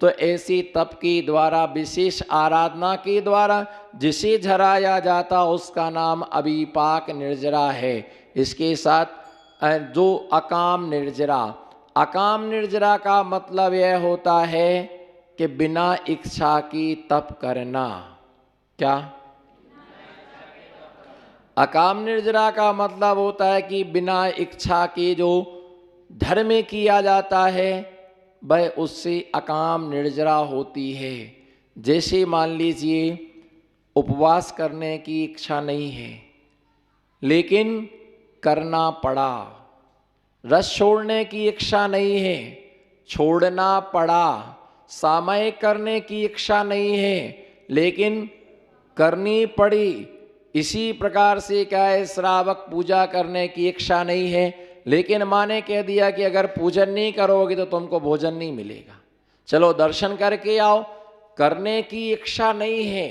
तो ऐसी तप के द्वारा, विशेष आराधना के द्वारा जिसे झराया जाता उसका नाम अविपाक निर्जरा है। इसके साथ जो अकाम निर्जरा, अकाम निर्जरा का मतलब यह होता है कि बिना इच्छा की तप करना। क्या? अकाम निर्जरा का मतलब होता है कि बिना इच्छा के जो धर्म किया जाता है वह उससे अकाम निर्जरा होती है। जैसे मान लीजिए उपवास करने की इच्छा नहीं है लेकिन करना पड़ा, रस छोड़ने की इच्छा नहीं है छोड़ना पड़ा, सामयिक करने की इच्छा नहीं है लेकिन करनी पड़ी। इसी प्रकार से क्या है, श्रावक पूजा करने की इच्छा नहीं है लेकिन माँ ने कह दिया कि अगर पूजन नहीं करोगे तो तुमको भोजन नहीं मिलेगा, चलो दर्शन करके आओ। करने की इच्छा नहीं है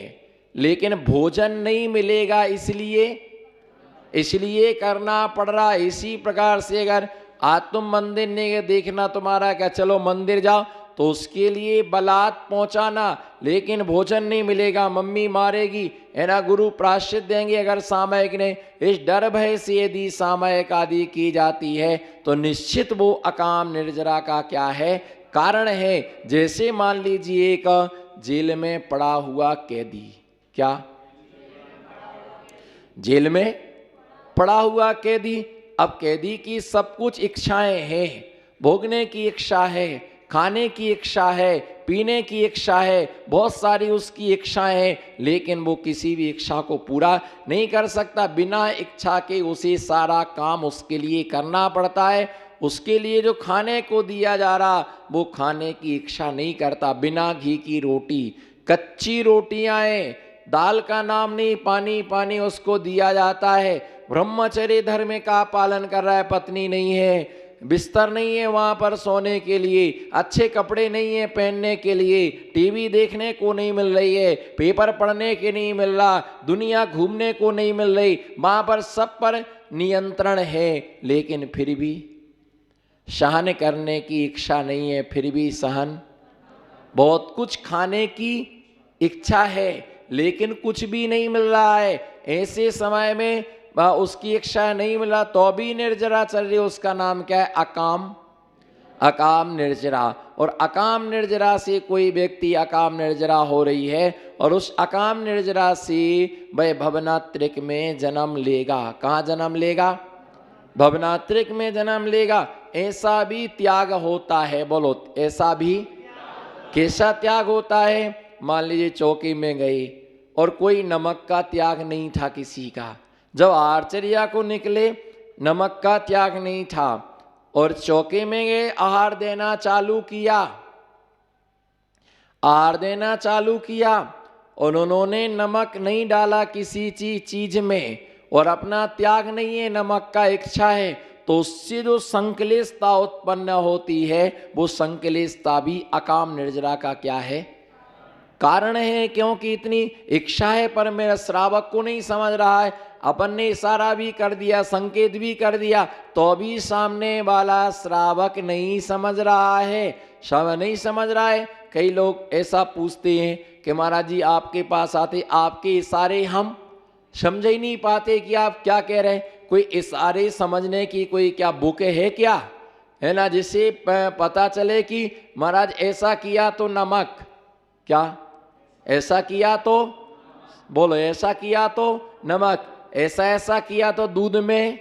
लेकिन भोजन नहीं मिलेगा, इसलिए करना पड़ रहा। इसी प्रकार से अगर आज तुम मंदिर नहीं देखना तुम्हारा क्या, चलो मंदिर जाओ, तो उसके लिए बलात् पहुंचाना लेकिन भोजन नहीं मिलेगा, मम्मी मारेगी है ना, गुरु प्रायश्चित देंगे अगर सामयिक ने। इस डर भय से यदि सामयिक आदि की जाती है तो निश्चित वो अकाम निर्जरा का क्या है, कारण है। जैसे मान लीजिए एक जेल में पड़ा हुआ कैदी, क्या जेल में पड़ा हुआ कैदी, अब कैदी की सब कुछ इच्छाएं हैं, भोगने की इच्छा है, खाने की इच्छा है, पीने की इच्छा है, बहुत सारी उसकी इच्छाएं हैं लेकिन वो किसी भी इच्छा को पूरा नहीं कर सकता। बिना इच्छा के उसे सारा काम उसके लिए करना पड़ता है। उसके लिए जो खाने को दिया जा रहा वो खाने की इच्छा नहीं करता। बिना घी की रोटी, कच्ची रोटियां हैं, दाल का नाम नहीं, पानी पानी उसको दिया जाता है। ब्रह्मचर्य धर्म का पालन कर रहा है, पत्नी नहीं है, बिस्तर नहीं है वहां पर सोने के लिए, अच्छे कपड़े नहीं है पहनने के लिए, टीवी देखने को नहीं मिल रही है, पेपर पढ़ने के नहीं मिल रहा, दुनिया घूमने को नहीं मिल रही, वहां पर सब पर नियंत्रण है लेकिन फिर भी सहन करने की इच्छा नहीं है, फिर भी सहन। बहुत कुछ खाने की इच्छा है लेकिन कुछ भी नहीं मिल रहा है, ऐसे समय में उसकी इच्छा नहीं मिला तो भी निर्जरा चल रही, उसका नाम क्या है, अकाम निर्जरा। और अकाम निर्जरा से कोई व्यक्ति अकाम निर्जरा हो रही है और उस अकाम निर्जरा से वह भवनात्रिक में जन्म लेगा। कहाँ जन्म लेगा? भवनात्रिक में जन्म लेगा। ऐसा भी त्याग होता है, बोलो ऐसा भी कैसा त्याग होता है? मान लीजिए चौकी में गई और कोई नमक का त्याग नहीं था किसी का, जब आर्चर्या को निकले नमक का त्याग नहीं था और चौके में गए, आहार देना चालू किया और उन्होंने नमक नहीं डाला किसी चीज में और अपना त्याग नहीं है, नमक का इच्छा है, तो उससे जो संकलेशता उत्पन्न होती है वो संकलेशता भी अकाम निर्जरा का क्या है, कारण है। क्योंकि इतनी इच्छा है पर मेरा श्रावक को नहीं समझ रहा है, अपन ने इशारा भी कर दिया, संकेत भी कर दिया, तो भी सामने वाला श्रावक नहीं समझ रहा है, नहीं समझ रहा है। कई लोग ऐसा पूछते हैं कि महाराज जी आपके पास आते, आपके इशारे हम समझ ही नहीं पाते कि आप क्या कह रहे हैं। कोई इशारे समझने की कोई क्या बुक है क्या, है ना, जिससे पता चले कि महाराज ऐसा किया तो नमक, क्या ऐसा किया तो, बोलो ऐसा किया तो नमक, ऐसा किया तो दूध में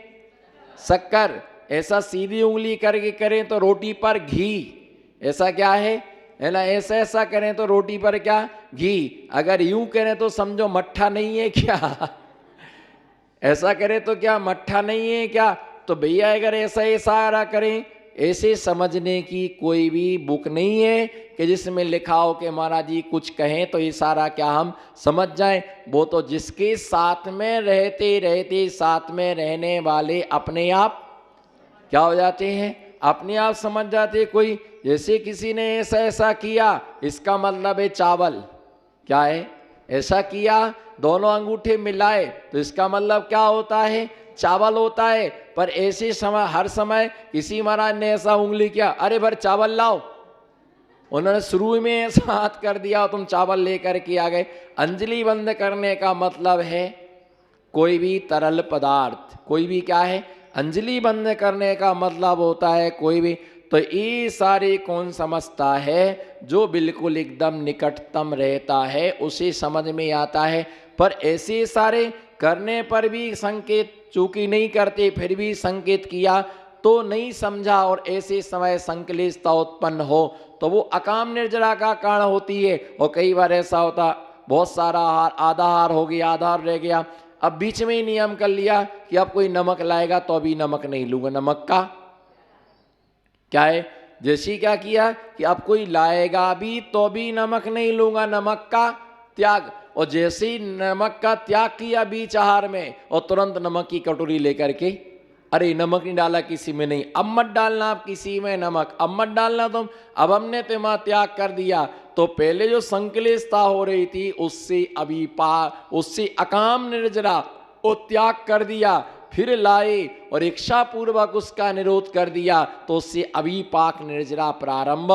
शक्कर, ऐसा सीधी उंगली करके करें तो रोटी पर घी, ऐसा क्या है ना, ऐसा करें तो रोटी पर क्या, घी। अगर यूं करें तो समझो मट्ठा नहीं है क्या, ऐसा करें तो क्या मट्ठा नहीं है क्या। तो भैया अगर ऐसा इशारा करें, ऐसे समझने की कोई भी बुक नहीं है कि जिसमें लिखा हो कि महाराज जी कुछ कहें तो इशारा क्या हम समझ जाएं। वो तो जिसके साथ में रहते रहते साथ में रहने वाले अपने आप क्या हो जाते हैं, अपने आप समझ जाते। कोई जैसे किसी ने ऐसा किया, इसका मतलब है चावल, क्या है, ऐसा किया, दोनों अंगूठे मिलाए तो इसका मतलब क्या होता है, चावल होता है। पर ऐसे समय हर समय किसी महाराज ने ऐसा उंगली किया, अरे भर चावल लाओ, उन्होंने शुरू में ऐसा हाथ कर दिया और तुम चावल लेकर के आ गए। अंजलि बंद करने का मतलब है कोई भी तरल पदार्थ, कोई भी क्या है, अंजलि बंद करने का मतलब होता है कोई भी। तो ये सारे कौन समझता है, जो बिल्कुल एकदम निकटतम रहता है उसे समझ में आता है। पर ऐसे सारे करने पर भी संकेत, चूंकि नहीं करते फिर भी संकेत किया तो नहीं समझा, और ऐसे समय संक्लिष्टता उत्पन्न हो तो वो अकाम निर्जरा का कारण होती है। और कई बार ऐसा होता, बहुत सारा हार, आधा हार हो गया, आधा हार रह गया, अब बीच में ही नियम कर लिया कि अब कोई नमक लाएगा तो अभी नमक नहीं लूंगा। नमक का क्या है, जैसे क्या किया कि अब कोई लाएगा भी तो भी नमक नहीं लूंगा, नमक का त्याग। और जैसे ही नमक का त्याग किया बीच आहार में, और तुरंत नमक की कटोरी लेकर के, अरे नमक नहीं डाला किसी में, नहीं अब मत डालना आप किसी में नमक, अब मत डालना तुम, अब हमने तुम्हारा त्याग कर दिया। तो पहले जो संक्लिष्टता हो रही थी उससे अभी उससे अकाम निर्जरा वो त्याग कर दिया, फिर लाए और इच्छा पूर्वक उसका निरोध कर दिया तो उससे अभिपाक निर्जरा प्रारंभ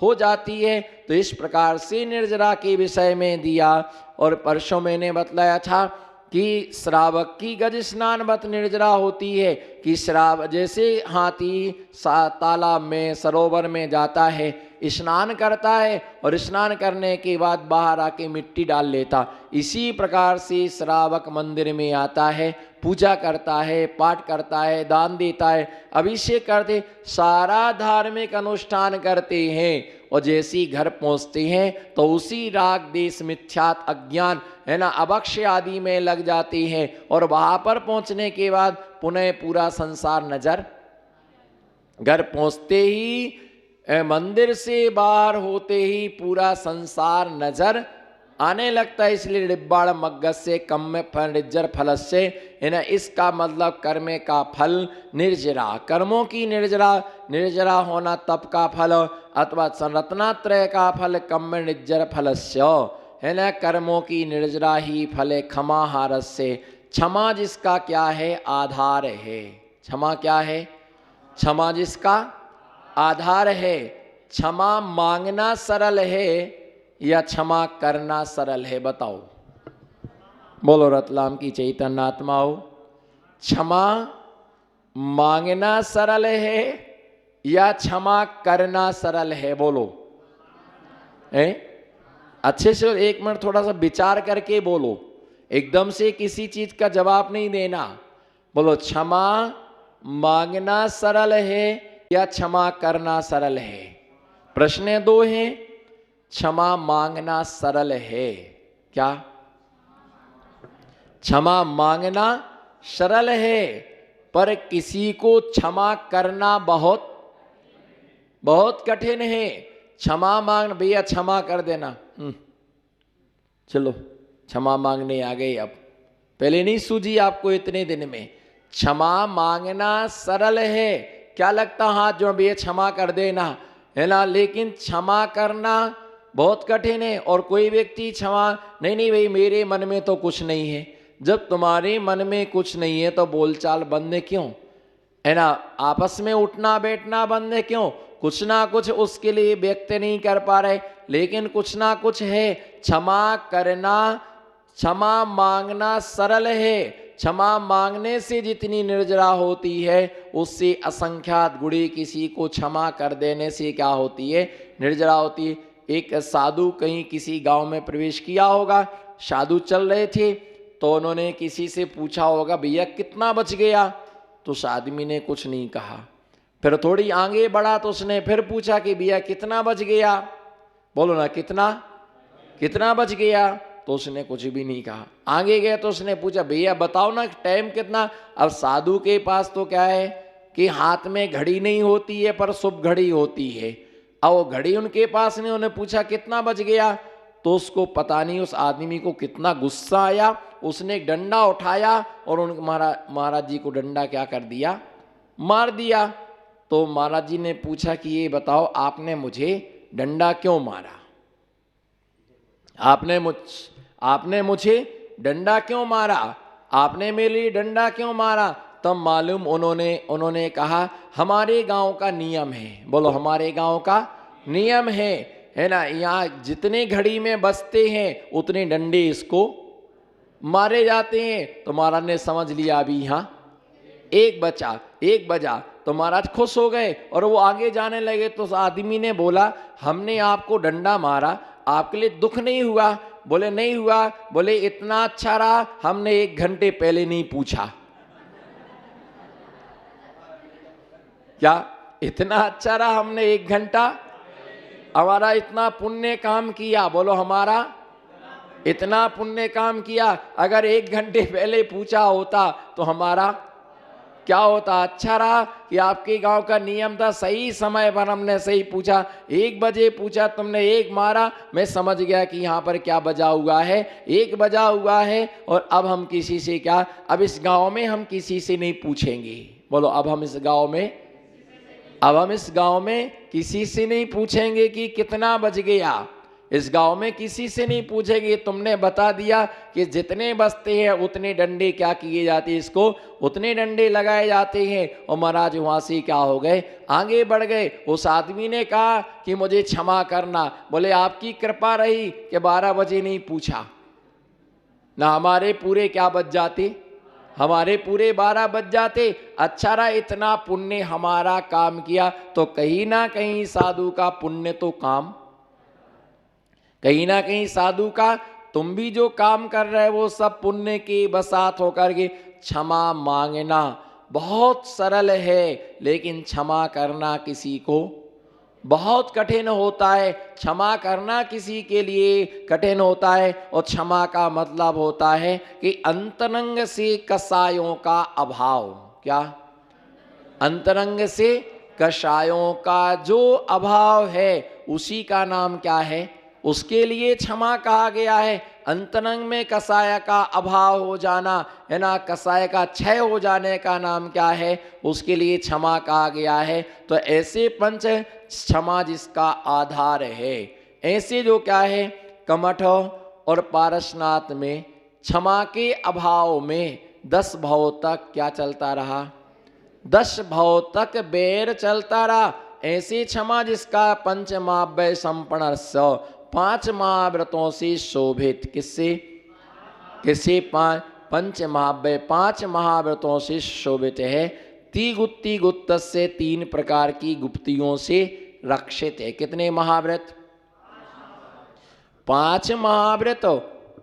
हो जाती है। तो इस प्रकार से निर्जरा के विषय में दिया। और परसों मैंने बतलाया था कि श्रावक की गज स्नानवत निर्जरा होती है, कि श्राव जैसे हाथी तालाब में सरोवर में जाता है, स्नान करता है और स्नान करने के बाद बाहर आके मिट्टी डाल लेता, इसी प्रकार से श्रावक मंदिर में आता है, पूजा करता है, पाठ करता है, दान देता है, अभिषेक करते, सारा धार्मिक अनुष्ठान करते हैं। और जैसे ही घर पहुंचते हैं तो उसी राग देश मिथ्यात अज्ञान है ना, अभक्ष आदि में लग जाते हैं, और वहां पर पहुंचने के बाद पुनः पूरा संसार नजर, घर पहुंचते ही मंदिर से बाहर होते ही पूरा संसार नजर आने लगता है। इसलिए डिब्बाड़ मग्गस से कम में फल निर्जर फल से है ना, इसका मतलब कर्मे का फल निर्जरा, कर्मों की निर्जरा, निर्जरा होना तप का फल, अथवा संरत्नात्रय का फल कम में निर्जर फलस्य है ना, कर्मों की निर्जरा ही फले क्षमाहार से। क्षमा जिसका क्या है, आधार है। क्षमा क्या है, क्षमा जिसका आधार है। क्षमा मांगना सरल है या क्षमा करना सरल है, बताओ। बोलो रतलाम की चैतन्य आत्माओं, क्षमा मांगना सरल है या क्षमा करना सरल है, बोलो। अच्छे से एक मिनट थोड़ा सा विचार करके बोलो, एकदम से किसी चीज का जवाब नहीं देना। बोलो, क्षमा मांगना सरल है या क्षमा करना सरल है। प्रश्न दो हैं, क्षमा मांगना सरल है क्या? क्षमा मांगना सरल है, पर किसी को क्षमा करना बहुत बहुत कठिन है। क्षमा मांग, भैया क्षमा कर देना, चलो क्षमा मांगने आ गए, अब पहले नहीं सूझी आपको इतने दिन में। क्षमा मांगना सरल है, क्या लगता हाथ जो भैया क्षमा कर देना है ना, लेकिन क्षमा करना बहुत कठिन है। और कोई व्यक्ति क्षमा नहीं भाई मेरे मन में तो कुछ नहीं है, जब तुम्हारे मन में कुछ नहीं है तो बोलचाल बंद है क्यों, है ना, आपस में उठना बैठना बंद है क्यों? कुछ ना कुछ उसके लिए व्यक्त नहीं कर पा रहे, लेकिन कुछ ना कुछ है। क्षमा करना, क्षमा मांगना सरल है। क्षमा मांगने से जितनी निर्जरा होती है उससे असंख्यात गुणी किसी को क्षमा कर देने से क्या होती है, निर्जरा होती है। एक साधु कहीं किसी गांव में प्रवेश किया होगा, साधु चल रहे थे तो उन्होंने किसी से पूछा होगा भैया कितना बच गया, तो उस आदमी ने कुछ नहीं कहा। फिर थोड़ी आगे बढ़ा तो उसने फिर पूछा कि भैया कितना बच गया, बोलो ना कितना कितना बच गया, तो उसने कुछ भी नहीं कहा। आगे गए तो उसने पूछा भैया बताओ ना टाइम कितना। अब साधु के पास तो क्या है कि हाथ में घड़ी नहीं होती है पर शुभ घड़ी होती है। अब वो घड़ी उनके पास नहीं, उन्हें पूछा कितना बच गया, तो उसको पता नहीं उस आदमी को कितना गुस्सा आया, उसने एक डंडा उठाया और उन महाराज जी को डंडा क्या कर दिया, मार दिया। तो महाराज जी ने पूछा कि ये बताओ आपने मुझे डंडा क्यों मारा, आपने मुझे डंडा क्यों मारा, आपने मेरे लिए डंडा क्यों मारा? तब मालूम उन्होंने कहा हमारे गांव का नियम है। बोलो हमारे गांव का नियम है है ना, यहाँ जितने घड़ी में बजते हैं उतने डंडे इसको मारे जाते हैं। तो महाराज ने समझ लिया अभी यहाँ एक बजा तो महाराज खुश हो गए और वो आगे जाने लगे। तो उस आदमी ने बोला, हमने आपको डंडा मारा, आपके लिए दुख नहीं हुआ? बोले नहीं हुआ। बोले इतना अच्छा रहा, हमने 1 घंटे पहले नहीं पूछा। क्या इतना अच्छा रहा? हमने 1 घंटा, हमारा इतना पुण्य काम किया। बोलो हमारा इतना पुण्य काम किया, अगर 1 घंटे पहले पूछा होता तो हमारा क्या होता? अच्छा रहा कि आपके गांव का नियम था, सही समय पर हमने सही पूछा। 1 बजे पूछा, तुमने 1 मारा, मैं समझ गया कि यहाँ पर क्या बजा हुआ है, 1 बजा हुआ है। और अब हम किसी से क्या, अब इस गांव में हम किसी से नहीं पूछेंगे। बोलो अब हम इस गांव में किसी से नहीं पूछेंगे कि कितना बज गया। इस गांव में किसी से नहीं पूछेंगे। तुमने बता दिया कि जितने बजते हैं उतने डंडे क्या किए जाते हैं, इसको उतने डंडे लगाए जाते हैं। और महाराज वहां से क्या हो गए, आगे बढ़ गए। उस आदमी ने कहा कि मुझे क्षमा करना। बोले आपकी कृपा रही कि 12 बजे नहीं पूछा, ना हमारे पूरे क्या बज जाते, हमारे पूरे 12 बज जाते। अच्छा रहा इतना पुण्य हमारा काम किया। तो कहीं ना कहीं साधु का पुण्य तो काम, कहीं ना कहीं साधु का, तुम भी जो काम कर रहे हो वो सब पुण्य की बसात होकर के। क्षमा मांगना बहुत सरल है, लेकिन क्षमा करना किसी को बहुत कठिन होता है। क्षमा करना किसी के लिए कठिन होता है। और क्षमा का मतलब होता है कि अंतरंग से कसायों का अभाव। क्या? अंतरंग से कसायों का जो अभाव है उसी का नाम क्या है, उसके लिए क्षमा कहा गया है। अंतरंग में कसाय का अभाव हो जाना है ना, कसाय का क्षय हो जाने का नाम क्या है, उसके लिए क्षमा कहा गया है। तो ऐसे पंच क्षमा जिसका आधार है, ऐसे जो क्या है कमठ और पारसनाथ में क्षमा के अभाव में 10 भाव तक क्या चलता रहा, 10 भाव तक बैर चलता रहा। ऐसे क्षमा जिसका पंचमाव्य संपन्न 5 महाव्रतों से शोभित, किससे 5 महाव्य 5 महाव्रतों से शोभित है। तिगुत्ति गुप्त से 3 प्रकार की गुप्तियों से रक्षित है। कितने महाव्रत? 5 महाव्रत।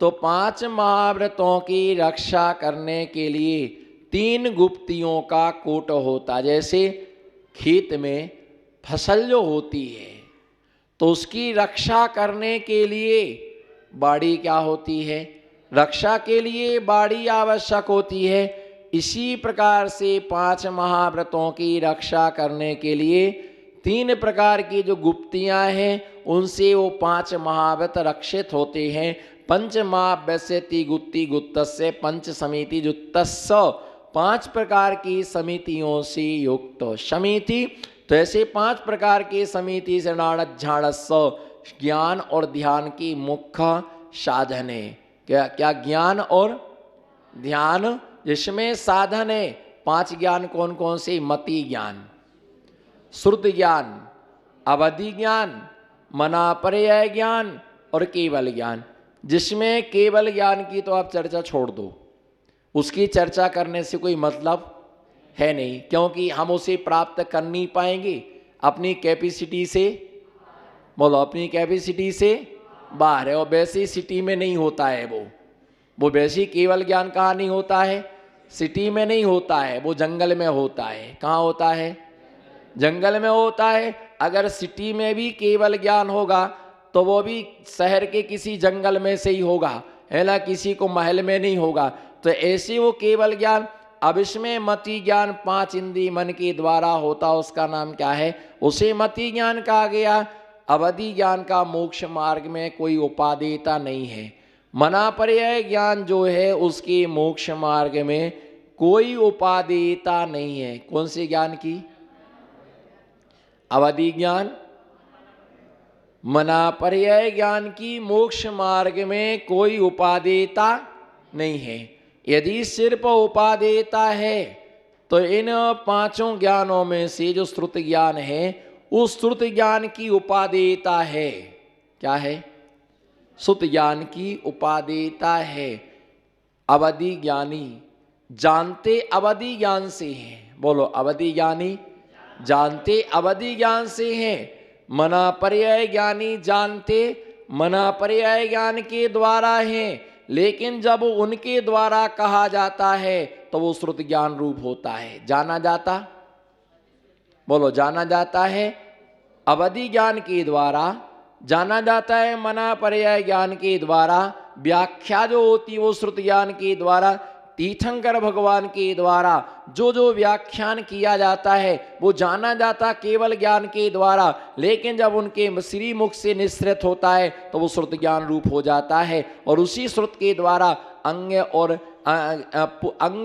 तो 5 महाव्रतों की रक्षा करने के लिए 3 गुप्तियों का कोट होता। जैसे खेत में फसल जो होती है तो उसकी रक्षा करने के लिए बाड़ी क्या होती है, रक्षा के लिए बाड़ी आवश्यक होती है। इसी प्रकार से 5 महाव्रतों की रक्षा करने के लिए 3 प्रकार की जो गुप्तियां हैं उनसे वो 5 महाव्रत रक्षित होते हैं। पंच महाव्य तिगुत्ति गुप्तस्य पंच समिति जुत्तस्य, 5 प्रकार की समितियों से युक्त समिति। तो ऐसे 5 प्रकार की समिति से झाड़स्य ज्ञान और ध्यान की मुख्य साधन है। क्या ज्ञान और ध्यान, जिसमें साधन है 5 ज्ञान कौन कौन से? मति ज्ञान, श्रुति ज्ञान, अवधि ज्ञान, मनापर्यय ज्ञान और केवल ज्ञान। जिसमें केवल ज्ञान की तो आप चर्चा छोड़ दो, उसकी चर्चा करने से कोई मतलब है नहीं, क्योंकि हम उसे प्राप्त कर नहीं पाएंगे अपनी कैपेसिटी से। बोलो अपनी कैपेसिटी से बाहर है। और वैसी सिटी में नहीं होता है वो वैसी केवल ज्ञान कहाँ नहीं होता है, सिटी में नहीं होता है, वो जंगल में होता है। कहाँ होता है? जंगल में होता है। अगर सिटी में भी केवल ज्ञान होगा तो वो भी शहर के किसी जंगल में से ही होगा, है ना, किसी को महल में नहीं होगा। तो ऐसे वो केवल ज्ञान। अब इसमें मति ज्ञान 5 इंद्रिय मन के द्वारा होता, उसका नाम क्या है? उसे मति ज्ञान कहा गया। अवधि ज्ञान का मोक्ष मार्ग में कोई उपादेयता नहीं है। मनापर्यय ज्ञान जो है उसके मोक्ष मार्ग में कोई उपादेयता नहीं है। कौन से ज्ञान की? अवधि ज्ञान, मनापर्यय ज्ञान की मोक्ष मार्ग में कोई उपादेयता नहीं है। यदि सिर्फ उपादेयता है तो इन 5 ज्ञानों में से जो श्रुति ज्ञान है उस श्रुति ज्ञान की उपादेयता है। क्या है? सुत ज्ञान की उपादेयता है। अवधि ज्ञानी जानते अवधि ज्ञान से हैं। बोलो, अवधि ज्ञानी जानते अवधि ज्ञान से हैं। मना पर्याय ज्ञानी जानते मना पर्याय ज्ञान के द्वारा हैं, लेकिन जब उनके द्वारा कहा जाता है तो वो श्रुत ज्ञान रूप होता है। जाना जाता, बोलो, जाना जाता है अवधि ज्ञान के द्वारा, जाना जाता है मना पर्याय ज्ञान के द्वारा। व्याख्या जो होती है वो श्रुत ज्ञान के द्वारा। तीर्थंकर भगवान के द्वारा जो जो व्याख्यान किया जाता है वो जाना जाता केवल ज्ञान के द्वारा, लेकिन जब उनके श्री मुख से निश्रित होता है तो वो श्रुत ज्ञान रूप हो जाता है। और उसी श्रुत के द्वारा अंग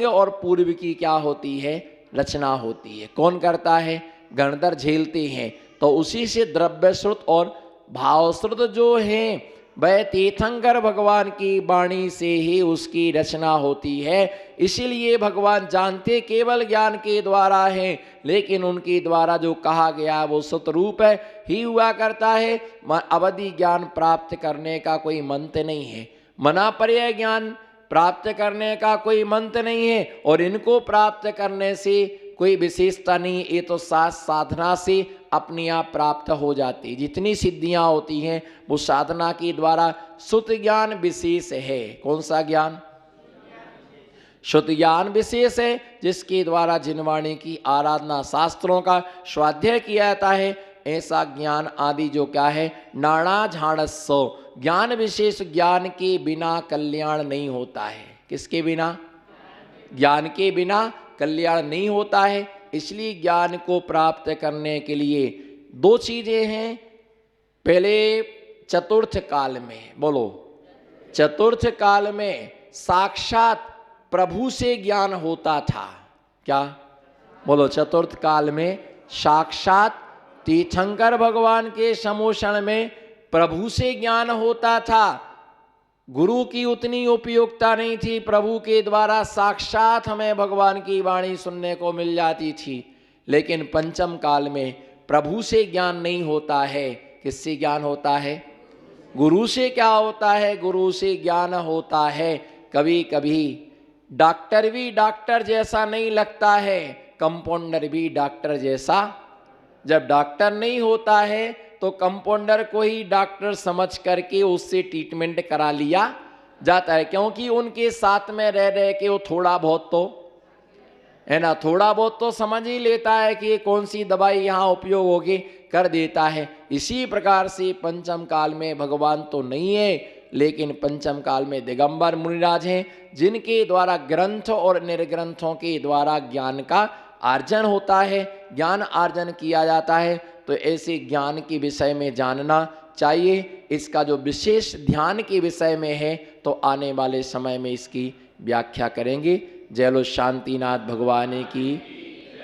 और पूर्व की क्या होती है? रचना होती है। कौन करता है? गणधर झेलते हैं। तो उसी से द्रव्य श्रुत और भाव श्रुत जो है वह तीर्थंकर भगवान की वाणी से ही उसकी रचना होती है। इसीलिए भगवान जानते केवल ज्ञान के द्वारा हैं, लेकिन उनके द्वारा जो कहा गया वो सतरूप है ही हुआ करता है। अवधि ज्ञान प्राप्त करने का कोई मंत्र नहीं है, मना पर्याय ज्ञान प्राप्त करने का कोई मंत्र नहीं है, और इनको प्राप्त करने से कोई विशेषता नहीं। ये तो साधना से अपने आप प्राप्त हो जाती। जितनी सिद्धियां होती हैं वो साधना के द्वारा। श्रुत ज्ञान विशेष है। कौन सा ज्ञान? श्रुत ज्ञान विशेष है, जिसके द्वारा जिनवाणी की आराधना, शास्त्रों का स्वाध्याय किया जाता है। ऐसा ज्ञान आदि जो क्या है? नाना झाड़स्व ज्ञान विशेष। ज्ञान के बिना कल्याण नहीं होता है। किसके बिना? ज्ञान के बिना कल्याण नहीं होता है। इसलिए ज्ञान को प्राप्त करने के लिए दो चीजें हैं। पहले चतुर्थ काल में, बोलो, चतुर्थ काल में साक्षात प्रभु से ज्ञान होता था। क्या? बोलो, चतुर्थ काल में साक्षात तीर्थंकर भगवान के समोषण में प्रभु से ज्ञान होता था। गुरु की उतनी उपयोगिता नहीं थी, प्रभु के द्वारा साक्षात हमें भगवान की वाणी सुनने को मिल जाती थी। लेकिन पंचम काल में प्रभु से ज्ञान नहीं होता है। किससे ज्ञान होता है? गुरु से। क्या होता है? गुरु से ज्ञान होता है। कभी कभी डॉक्टर भी डॉक्टर जैसा नहीं लगता है, कंपाउंडर भी डॉक्टर जैसा। जब डॉक्टर नहीं होता है तो कंपाउंडर को ही डॉक्टर समझ करके उससे ट्रीटमेंट करा लिया जाता है, क्योंकि उनके साथ में रह रह के वो थोड़ा बहुत तो है ना, थोड़ा बहुत तो समझ ही लेता है कि कौन सी दवाई यहाँ उपयोग होगी, कर देता है। इसी प्रकार से पंचम काल में भगवान तो नहीं है, लेकिन पंचम काल में दिगंबर मुनिराज हैं, जिनके द्वारा ग्रंथ और निर्ग्रंथों के द्वारा ज्ञान का आर्जन होता है, ज्ञान आर्जन किया जाता है। तो ऐसे ज्ञान के विषय में जानना चाहिए। इसका जो विशेष ध्यान के विषय में है तो आने वाले समय में इसकी व्याख्या करेंगे। जय लो शांतिनाथ भगवान की,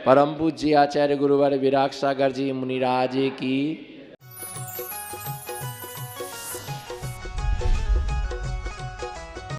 परम पूज्य आचार्य गुरुवर विराग सागर जी मुनिराज की।